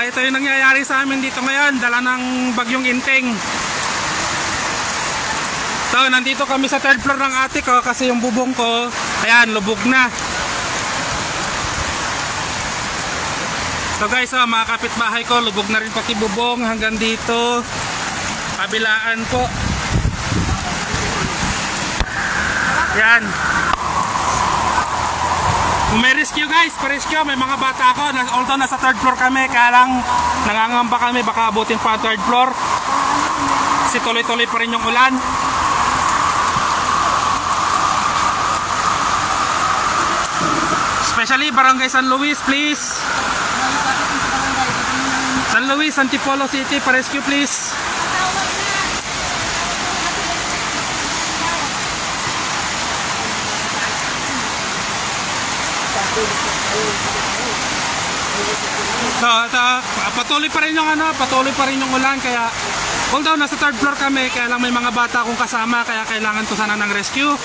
ito yung nangyayari sa amin dito ngayon, dala ng bagyong Inteng. So, nandito kami sa third floor ng ate ko kasi yung bubong ko, ayan, lubog na. So guys, mga kapitbahay ko, lubog na rin pati bubong hanggang dito. Kabilaan po. Yan. Kung may rescue guys, pa-rescue, may mga bata ako. Although nasa third floor kami, kaya lang nangangamba kami, baka abutin pa ang third floor. Kasi tuloy-tuloy pa rin yung ulan. Especially Barangay San Luis, please. San Luis, Antipolo City, pa-rescue please. Patuloy pa rin yung patuloy pa rin yung ulan, kaya although nasa third floor kami, kaya lang may mga bata akong kasama, kaya kailangan ko sana ng rescue.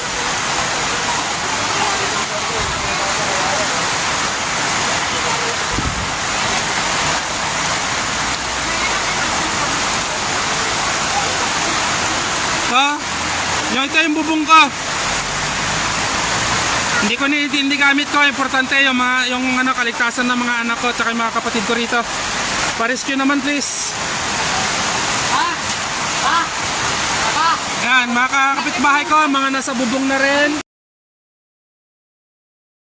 Ito yung bubong ko. Hindi gamit ko. Importante yung kaligtasan ng mga anak ko at yung mga kapatid ko rito. Pa-rescue naman please. Yan, mga kapitbahay ko, mga nasa bubong na rin.